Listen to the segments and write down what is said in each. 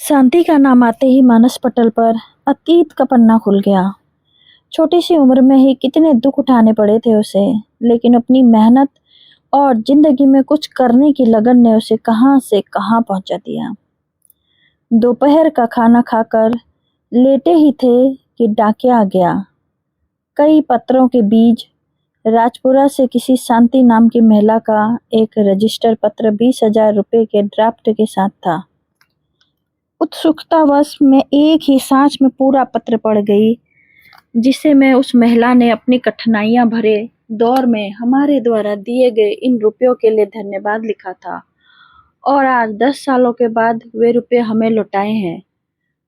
शांति का नाम आते ही मानस पटल पर अतीत का पन्ना खुल गया। छोटी सी उम्र में ही कितने दुख उठाने पड़े थे उसे, लेकिन अपनी मेहनत और जिंदगी में कुछ करने की लगन ने उसे कहां से कहां पहुंचा दिया। दोपहर का खाना खाकर लेटे ही थे कि डाकिया आ गया। कई पत्रों के बीच राजपुरा से किसी शांति नाम की महिला का एक रजिस्टर पत्र 20,000 रुपए के ड्राफ्ट के साथ था। उत्सुकतावश मैं एक ही सांस में पूरा पत्र पढ़ गई, जिसे मैं उस महिला ने अपनी कठिनाइयां भरे दौर में हमारे द्वारा दिए गए इन रुपयों के लिए धन्यवाद लिखा था और आज 10 सालों के बाद वे रुपये हमें लौटाए हैं।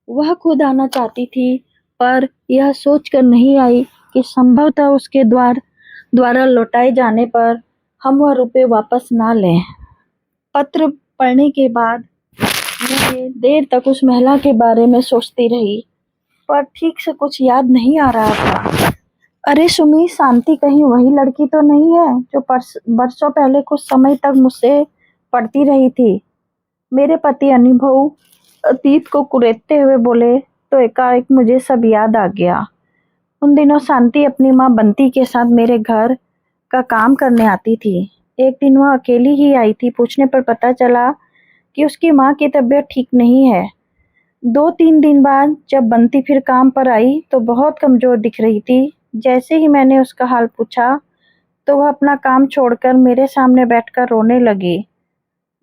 वह खुद आना चाहती थी, पर यह सोचकर नहीं आई कि संभवतः उसके द्वारा लौटाए जाने पर हम वह रुपये वापस ना लें। पत्र पढ़ने के बाद मैं देर तक उस महिला के बारे में सोचती रही, पर ठीक से कुछ याद नहीं आ रहा था। अरे सुमी, शांति कहीं वही लड़की तो नहीं है जो बरसों पहले कुछ समय तक मुझसे पढ़ती रही थी? मेरे पति अनुभव अतीत को कुरेदते हुए बोले तो एकाएक मुझे सब याद आ गया। उन दिनों शांति अपनी माँ बंती के साथ मेरे घर का काम करने आती थी। एक दिन वह अकेली ही आई थी। पूछने पर पता चला कि उसकी माँ की तबीयत ठीक नहीं है। 2-3 दिन बाद जब बंती फिर काम पर आई तो बहुत कमजोर दिख रही थी। जैसे ही मैंने उसका हाल पूछा तो वह अपना काम छोड़कर मेरे सामने बैठकर रोने लगी।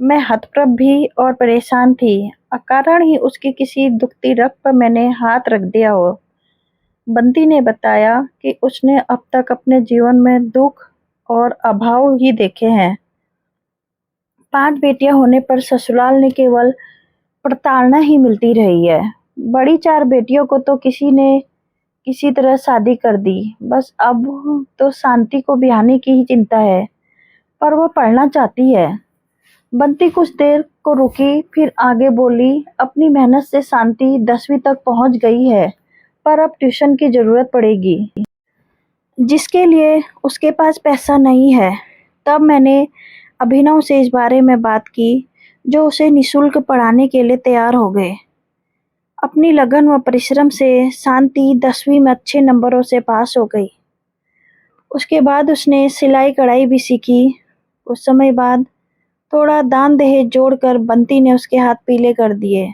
मैं हतप्रभ भी और परेशान थी। अकारण ही उसकी किसी दुखती रग पर मैंने हाथ रख दिया हो। बंती ने बताया कि उसने अब तक अपने जीवन में दुख और अभाव ही देखे हैं। 5 बेटियां होने पर ससुराल ने केवल प्रताड़ना ही मिलती रही है। बड़ी 4 बेटियों को तो किसी ने किसी तरह शादी कर दी। बस अब तो शांति को ब्याहने की ही चिंता है, पर वह पढ़ना चाहती है। बंती कुछ देर को रुकी, फिर आगे बोली, अपनी मेहनत से शांति 10वीं तक पहुंच गई है, पर अब ट्यूशन की जरूरत पड़ेगी, जिसके लिए उसके पास पैसा नहीं है। तब मैंने अभिनव से इस बारे में बात की, जो उसे निःशुल्क पढ़ाने के लिए तैयार हो गए। अपनी लगन व परिश्रम से शांति 10वीं में अच्छे नंबरों से पास हो गई। उसके बाद उसने सिलाई कढ़ाई भी सीखी। कुछ समय बाद थोड़ा दान दहेज जोड़कर बंती ने उसके हाथ पीले कर दिए।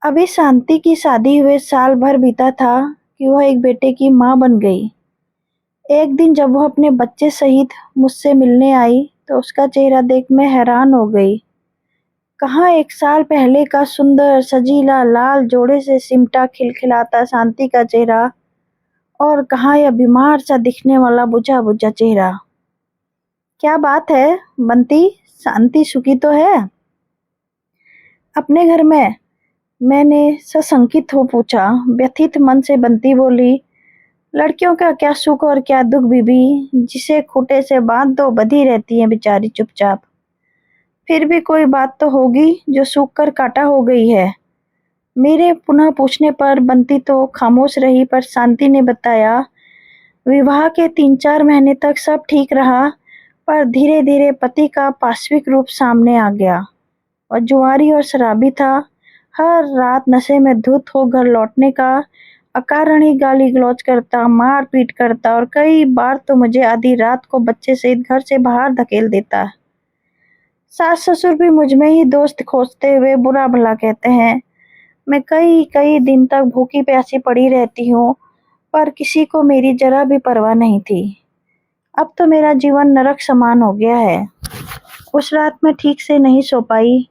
अभी शांति की शादी हुए साल भर बीता था कि वह एक बेटे की मां बन गई। एक दिन जब वह अपने बच्चे सहित मुझसे मिलने आई तो उसका चेहरा देख मैं हैरान हो गई। कहाँ 1 साल पहले का सुंदर सजीला लाल जोड़े से सिमटा खिलखिलाता शांति का चेहरा, और कहाँ यह बीमार सा दिखने वाला बुझा बुझा चेहरा। क्या बात है बंती, शांति सुखी तो है अपने घर में? मैंने सशंकित हो पूछा। व्यथित मन से बंती बोली, लड़कियों का क्या सुख और क्या दुख बीबी, जिसे खूंटे से बांध दो बधी रहती है बेचारी चुपचाप। फिर भी कोई बात तो होगी जो सूख कर कांटा हो गई है। मेरे पुनः पूछने पर बंती तो खामोश रही, पर शांति ने बताया, विवाह के 3-4 महीने तक सब ठीक रहा, पर धीरे धीरे पति का पाशविक रूप सामने आ गया। और जुआरी और शराबी था। हर रात नशे में धुत हो घर लौटने का अकारण ही गाली गलौज करता, मार पीट करता, और कई बार तो मुझे आधी रात को बच्चे सहित घर से बाहर धकेल देता। सास ससुर भी मुझ में ही दोस्त खोजते हुए बुरा भला कहते हैं। मैं कई कई दिन तक भूखी प्यासी पड़ी रहती हूँ, पर किसी को मेरी जरा भी परवाह नहीं थी। अब तो मेरा जीवन नरक समान हो गया है। उस रात मैं ठीक से नहीं सो पाई।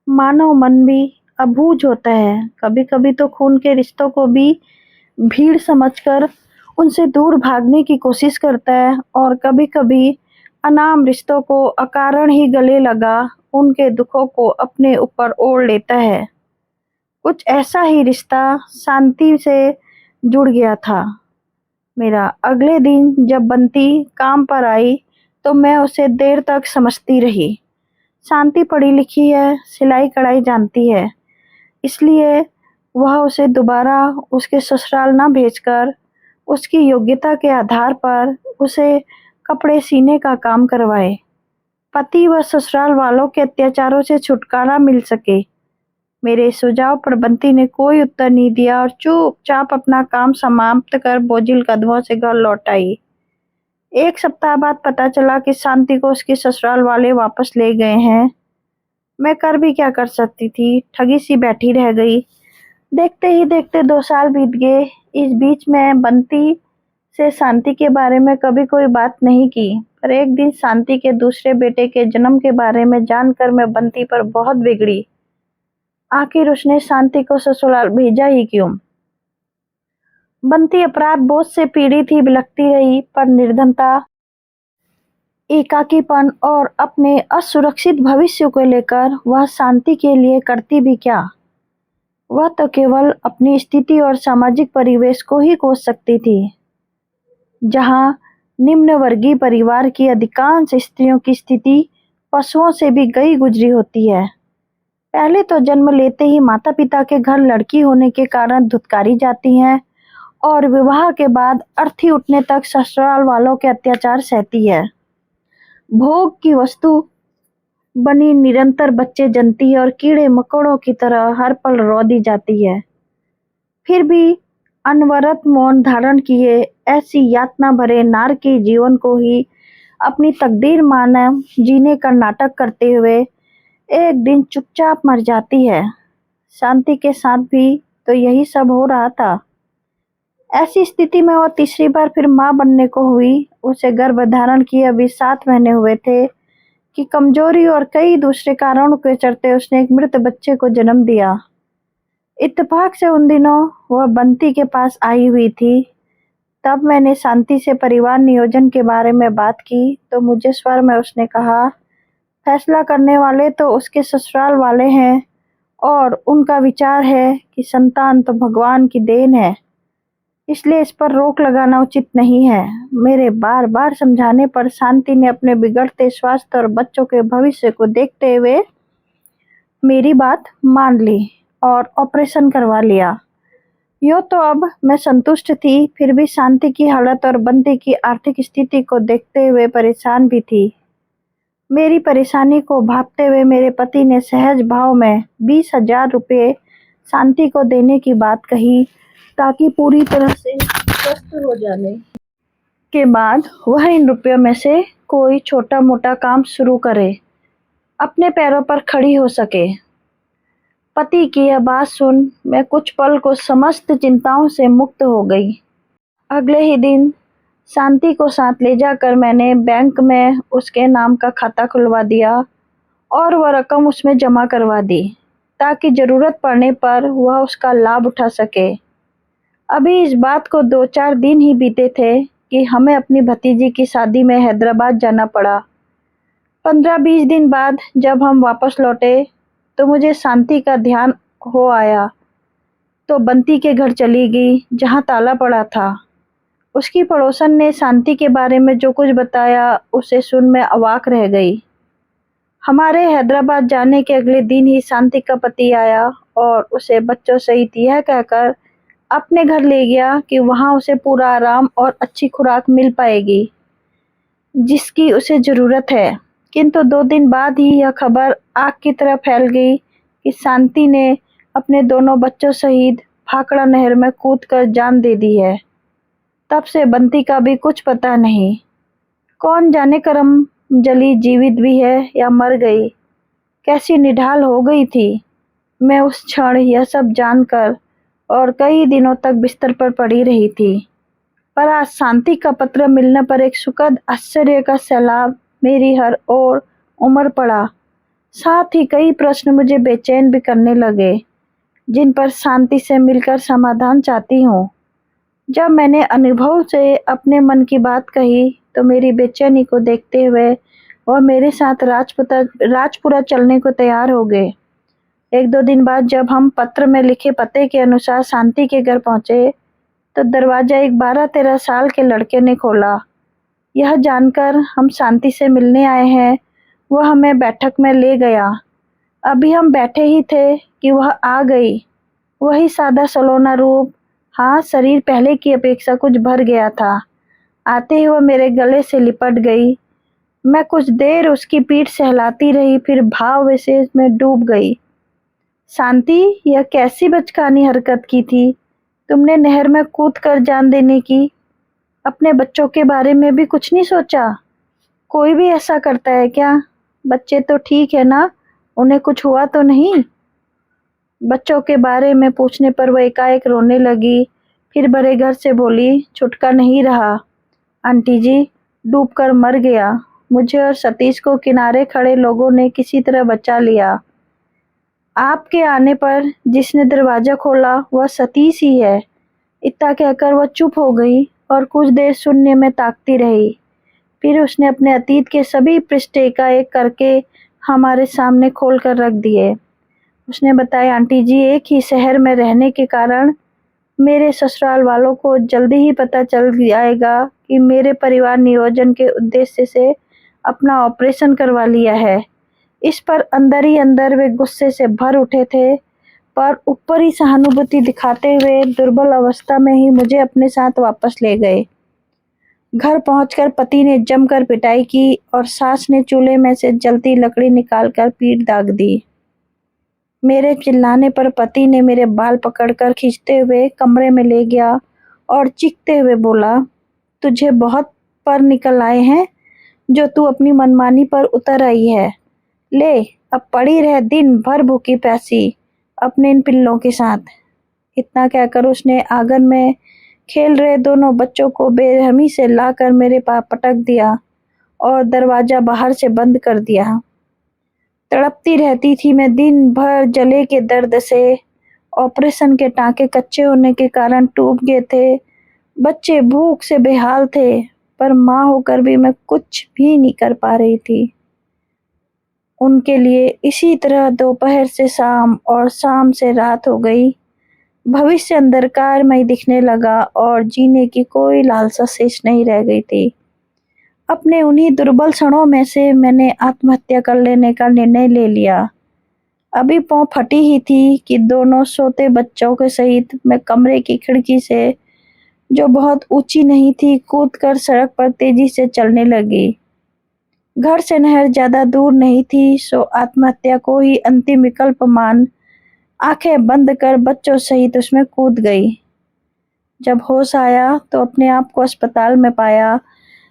मानव मन भी अबूझ होता है। कभी कभी तो खून के रिश्तों को भी भीड़ समझकर उनसे दूर भागने की कोशिश करता है, और कभी कभी अनाम रिश्तों को अकारण ही गले लगा उनके दुखों को अपने ऊपर ओढ़ लेता है। कुछ ऐसा ही रिश्ता शांति से जुड़ गया था मेरा। अगले दिन जब बंती काम पर आई तो मैं उसे देर तक समझती रही। शांति पढ़ी लिखी है, सिलाई कढ़ाई जानती है, इसलिए वह उसे दोबारा उसके ससुराल न भेजकर उसकी योग्यता के आधार पर उसे कपड़े सीने का काम करवाए, पति व ससुराल वालों के अत्याचारों से छुटकारा मिल सके। मेरे सुझाव पर बंटी ने कोई उत्तर नहीं दिया और चुपचाप अपना काम समाप्त कर बोझिल कदमों से घर लौट आई। 1 सप्ताह बाद पता चला कि शांति को उसके ससुराल वाले वापस ले गए हैं। मैं कर भी क्या कर सकती थी, ठगी सी बैठी रह गई। देखते ही देखते 2 साल बीत गए। इस बीच में बंटी से शांति के बारे में कभी कोई बात नहीं की, पर एक दिन शांति के दूसरे बेटे के जन्म के बारे में जानकर मैं बंटी पर बहुत बिगड़ी। आखिर उसने शांति को ससुराल भेजा ही क्यों? बंटी अपराध बोझ से पीड़ित ही बिलखती रही, पर निर्धनता, एकाकीपन और अपने असुरक्षित भविष्य को लेकर वह शांति के लिए करती भी क्या? वह तो केवल अपनी स्थिति और सामाजिक परिवेश को ही कोस सकती थी, जहां निम्न वर्गीय परिवार की अधिकांश स्त्रियों की स्थिति पशुओं से भी गई गुजरी होती है। पहले तो जन्म लेते ही माता पिता के घर लड़की होने के कारण धुतकारी जाती हैं और विवाह के बाद अर्थी उठने तक ससुराल वालों के अत्याचार सहती है। भोग की वस्तु बनी निरंतर बच्चे जनती है और कीड़े मकोड़ों की तरह हर पल रौंदी जाती है। फिर भी अनवरत मौन धारण किए ऐसी यातना भरे नार के जीवन को ही अपनी तकदीर मानव जीने का नाटक करते हुए एक दिन चुपचाप मर जाती है। शांति के साथ भी तो यही सब हो रहा था। ऐसी स्थिति में वो तीसरी बार फिर मां बनने को हुई। उसे गर्भ धारण किए अभी 7 महीने हुए थे कि कमजोरी और कई दूसरे कारणों के चलते उसने एक मृत बच्चे को जन्म दिया। इत्तेफाक से उन दिनों वह बंटी के पास आई हुई थी। तब मैंने शांति से परिवार नियोजन के बारे में बात की तो मुझे स्वर में उसने कहा, फैसला करने वाले तो उसके ससुराल वाले हैं और उनका विचार है कि संतान तो भगवान की देन है, इसलिए इस पर रोक लगाना उचित नहीं है। मेरे बार बार समझाने पर शांति ने अपने बिगड़ते स्वास्थ्य और बच्चों के भविष्य को देखते हुए मेरी बात मान ली और ऑपरेशन करवा लिया। यूँ तो अब मैं संतुष्ट थी, फिर भी शांति की हालत और बंटी की आर्थिक स्थिति को देखते हुए परेशान भी थी। मेरी परेशानी को भांपते हुए मेरे पति ने सहज भाव में 20,000 रुपये शांति को देने की बात कही ताकि पूरी तरह से स्वस्थ हो जाने के बाद वह इन रुपयों में से कोई छोटा मोटा काम शुरू करे, अपने पैरों पर खड़ी हो सके। पति की यह बात सुन मैं कुछ पल को समस्त चिंताओं से मुक्त हो गई। अगले ही दिन शांति को साथ ले जाकर मैंने बैंक में उसके नाम का खाता खुलवा दिया और वह रकम उसमें जमा करवा दी ताकि जरूरत पड़ने पर वह उसका लाभ उठा सके। अभी इस बात को 2-4 दिन ही बीते थे कि हमें अपनी भतीजी की शादी में हैदराबाद जाना पड़ा। 15-20 दिन बाद जब हम वापस लौटे तो मुझे शांति का ध्यान हो आया तो बंटी के घर चली गई जहां ताला पड़ा था। उसकी पड़ोसन ने शांति के बारे में जो कुछ बताया उसे सुन मैं अवाक रह गई। हमारे हैदराबाद जाने के अगले दिन ही शांति का पति आया और उसे बच्चों सहित यह कहकर अपने घर ले गया कि वहां उसे पूरा आराम और अच्छी खुराक मिल पाएगी जिसकी उसे जरूरत है। किंतु 2 दिन बाद ही यह खबर आग की तरह फैल गई कि शांति ने अपने दोनों बच्चों सहित भाखड़ा नहर में कूदकर जान दे दी है। तब से बंटी का भी कुछ पता नहीं। कौन जाने करम जली जीवित भी है या मर गई। कैसी निढाल हो गई थी मैं उस क्षण यह सब जानकर और कई दिनों तक बिस्तर पर पड़ी रही थी। पर आज शांति का पत्र मिलने पर एक सुखद आश्चर्य का सैलाब मेरी हर ओर उमड़ पड़ा। साथ ही कई प्रश्न मुझे बेचैन भी करने लगे जिन पर शांति से मिलकर समाधान चाहती हूँ। जब मैंने अनुभव से अपने मन की बात कही तो मेरी बेचैनी को देखते हुए वह मेरे साथ राजपुरा चलने को तैयार हो गए। 1-2 दिन बाद जब हम पत्र में लिखे पते के अनुसार शांति के घर पहुंचे तो दरवाजा एक 12-13 साल के लड़के ने खोला। यह जानकर हम शांति से मिलने आए हैं वह हमें बैठक में ले गया। अभी हम बैठे ही थे कि वह आ गई। वही सादा सलोना रूप, हाँ शरीर पहले की अपेक्षा कुछ भर गया था। आते ही वह मेरे गले से लिपट गई। मैं कुछ देर उसकी पीठ सहलाती रही फिर भाव विशेष में डूब गई। शांति, यह कैसी बचकानी हरकत की थी? तुमने नहर में कूद कर जान देने की। अपने बच्चों के बारे में भी कुछ नहीं सोचा? कोई भी ऐसा करता है क्या? बच्चे तो ठीक है ना? उन्हें कुछ हुआ तो नहीं? बच्चों के बारे में पूछने पर वह एकाएक रोने लगी। फिर बड़े घर से बोली, छुटका नहीं रहा। आंटी जी, डूबकर मर गया। मुझे और सतीश को किनारे खड़े लोगों ने किसी तरह बचा लिया। आपके आने पर जिसने दरवाजा खोला वह सतीश ही है। इतना कहकर वह चुप हो गई और कुछ देर शून्य में ताकती रही। फिर उसने अपने अतीत के सभी पृष्ठ एकाएक करके हमारे सामने खोल कर रख दिए। उसने बताया, आंटी जी, एक ही शहर में रहने के कारण मेरे ससुराल वालों को जल्दी ही पता चल जाएगा कि मेरे परिवार नियोजन के उद्देश्य से अपना ऑपरेशन करवा लिया है। इस पर अंदर ही अंदर वे गुस्से से भर उठे थे, पर ऊपरी सहानुभूति दिखाते हुए दुर्बल अवस्था में ही मुझे अपने साथ वापस ले गए। घर पहुंचकर पति ने जमकर पिटाई की और सास ने चूल्हे में से जलती लकड़ी निकालकर पीठ दाग दी। मेरे चिल्लाने पर पति ने मेरे बाल पकड़कर खींचते हुए कमरे में ले गया और चीखते हुए बोला, तुझे बहुत पर निकल आए हैं जो तू अपनी मनमानी पर उतर आई है। ले, अब पड़ी रह दिन भर भूखी प्यासी अपने इन पिल्लों के साथ। इतना कहकर उसने आंगन में खेल रहे दोनों बच्चों को बेरहमी से लाकर मेरे पास पटक दिया और दरवाजा बाहर से बंद कर दिया। तड़पती रहती थी मैं दिन भर जले के दर्द से। ऑपरेशन के टांके कच्चे होने के कारण टूट गए थे। बच्चे भूख से बेहाल थे, पर माँ होकर भी मैं कुछ भी नहीं कर पा रही थी उनके लिए। इसी तरह दोपहर से शाम और शाम से रात हो गई। भविष्य अंधकारमय दिखने लगा और जीने की कोई लालसा शेष नहीं रह गई थी। अपने उन्हीं दुर्बल क्षणों में से मैंने आत्महत्या कर लेने का निर्णय ले लिया। अभी पाँव फटी ही थी कि दोनों सोते बच्चों के सहित मैं कमरे की खिड़की से, जो बहुत ऊंची नहीं थी, कूदकर सड़क पर तेजी से चलने लगी। घर से नहर ज्यादा दूर नहीं थी, सो आत्महत्या को ही अंतिम विकल्प मान आंखें बंद कर बच्चों सहित उसमें कूद गई। जब होश आया तो अपने आप को अस्पताल में पाया।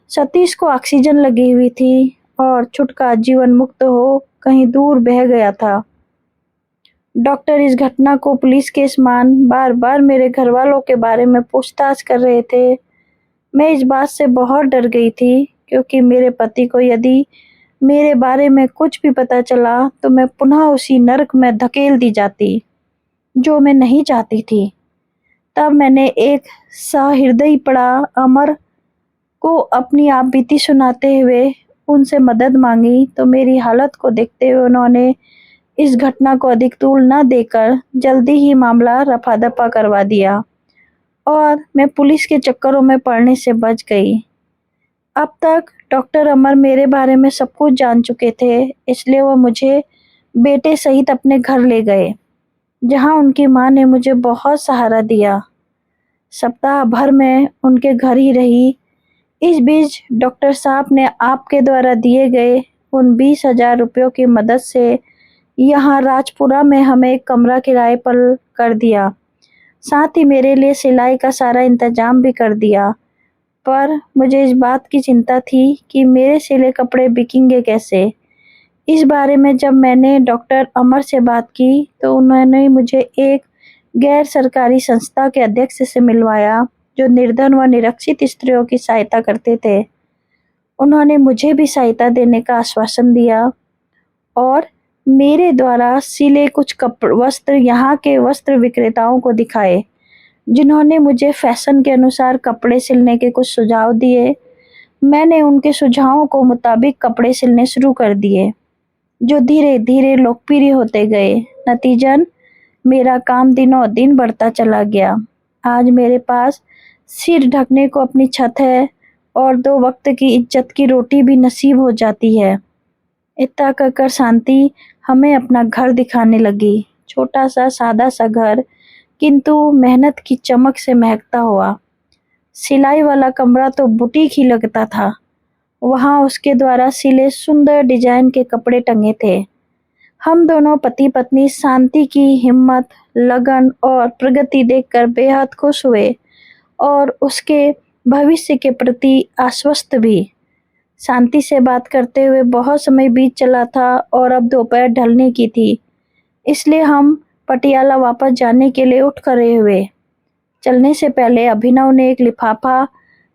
सतीश को ऑक्सीजन लगी हुई थी और छुटका जीवन मुक्त हो कहीं दूर बह गया था। डॉक्टर इस घटना को पुलिस केस मान बार बार मेरे घर वालों के बारे में पूछताछ कर रहे थे। मैं इस बात से बहुत डर गई थी, क्योंकि मेरे पति को यदि मेरे बारे में कुछ भी पता चला तो मैं पुनः उसी नरक में धकेल दी जाती, जो मैं नहीं चाहती थी। तब मैंने एक सहृदयी पड़ा अमर को अपनी आप बीती सुनाते हुए उनसे मदद मांगी, तो मेरी हालत को देखते हुए उन्होंने इस घटना को अधिक तूल न देकर जल्दी ही मामला रफा दफा करवा दिया और मैं पुलिस के चक्करों में पड़ने से बच गई। अब तक डॉक्टर अमर मेरे बारे में सब कुछ जान चुके थे, इसलिए वो मुझे बेटे सहित अपने घर ले गए, जहां उनकी मां ने मुझे बहुत सहारा दिया। सप्ताह भर में उनके घर ही रही। इस बीच डॉक्टर साहब ने आपके द्वारा दिए गए उन 20,000 रुपयों की मदद से यहाँ राजपुरा में हमें एक कमरा किराए पर कर दिया। साथ ही मेरे लिए सिलाई का सारा इंतजाम भी कर दिया। पर मुझे इस बात की चिंता थी कि मेरे सिले कपड़े बिकेंगे कैसे। इस बारे में जब मैंने डॉक्टर अमर से बात की तो उन्होंने मुझे एक गैर सरकारी संस्था के अध्यक्ष से मिलवाया, जो निर्धन व निरक्षित स्त्रियों की सहायता करते थे। उन्होंने मुझे भी सहायता देने का आश्वासन दिया और मेरे द्वारा सिले कुछ वस्त्र यहाँ के वस्त्र विक्रेताओं को दिखाए, जिन्होंने मुझे फैशन के अनुसार कपड़े सिलने के कुछ सुझाव दिए। मैंने उनके सुझावों को मुताबिक कपड़े सिलने शुरू कर दिए, जो धीरे धीरे लोकप्रिय होते गए। नतीजन मेरा काम दिनों दिन बढ़ता चला गया। आज मेरे पास सिर ढकने को अपनी छत है और 2 वक्त की इज्जत की रोटी भी नसीब हो जाती है। इतना कहकर शांति हमें अपना घर दिखाने लगी। छोटा सा सादा सा घर, किंतु मेहनत की चमक से महकता हुआ। सिलाई वाला कमरा तो बुटीक ही लगता था। वहाँ उसके द्वारा सिले सुंदर डिजाइन के कपड़े टंगे थे। हम दोनों पति पत्नी शांति की हिम्मत, लगन और प्रगति देखकर बेहद खुश हुए और उसके भविष्य के प्रति आश्वस्त भी। शांति से बात करते हुए बहुत समय बीत चला था और अब दोपहर ढलने की थी, इसलिए हम पटियाला वापस जाने के लिए उठ खड़े हुए। चलने से पहले अभिनव ने एक लिफाफा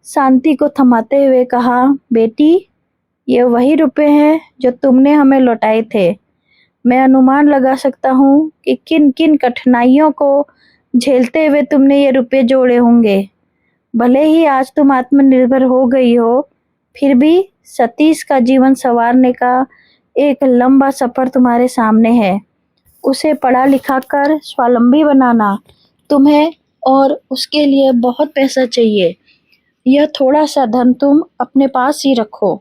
शांति को थमाते हुए कहा, बेटी, ये वही रुपए हैं जो तुमने हमें लौटाए थे। मैं अनुमान लगा सकता हूँ कि किन किन कठिनाइयों को झेलते हुए तुमने ये रुपए जोड़े होंगे। भले ही आज तुम आत्मनिर्भर हो गई हो, फिर भी सतीश का जीवन संवारने का एक लंबा सफर तुम्हारे सामने है। उसे पढ़ा लिखा कर स्वावलंबी बनाना तुम्हें और उसके लिए बहुत पैसा चाहिए। यह थोड़ा सा धन तुम अपने पास ही रखो,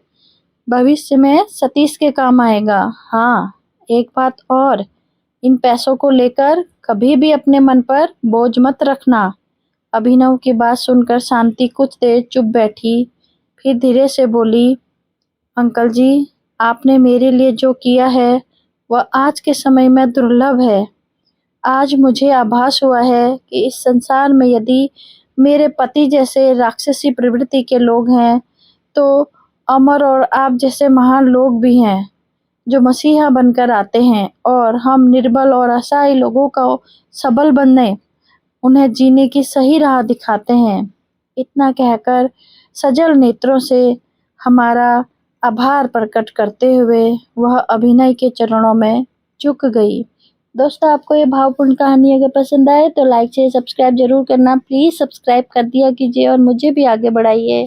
भविष्य में सतीश के काम आएगा। हाँ, एक बात और, इन पैसों को लेकर कभी भी अपने मन पर बोझ मत रखना। अभिनव की बात सुनकर शांति कुछ देर चुप बैठी, फिर धीरे से बोली, अंकल जी, आपने मेरे लिए जो किया है वह आज के समय में दुर्लभ है। आज मुझे आभास हुआ है कि इस संसार में यदि मेरे पति जैसे राक्षसी प्रवृत्ति के लोग हैं, तो अमर और आप जैसे महान लोग भी हैं, जो मसीहा बनकर आते हैं और हम निर्बल और असहाय लोगों को सबल बनने, उन्हें जीने की सही राह दिखाते हैं। इतना कहकर सजल नेत्रों से हमारा आभार प्रकट करते हुए वह अभिनय के चरणों में झुक गई। दोस्तों, आपको ये भावपूर्ण कहानी अगर पसंद आए तो लाइक शेयर सब्सक्राइब जरूर करना। प्लीज़ सब्सक्राइब कर दिया कीजिए और मुझे भी आगे बढ़ाइए।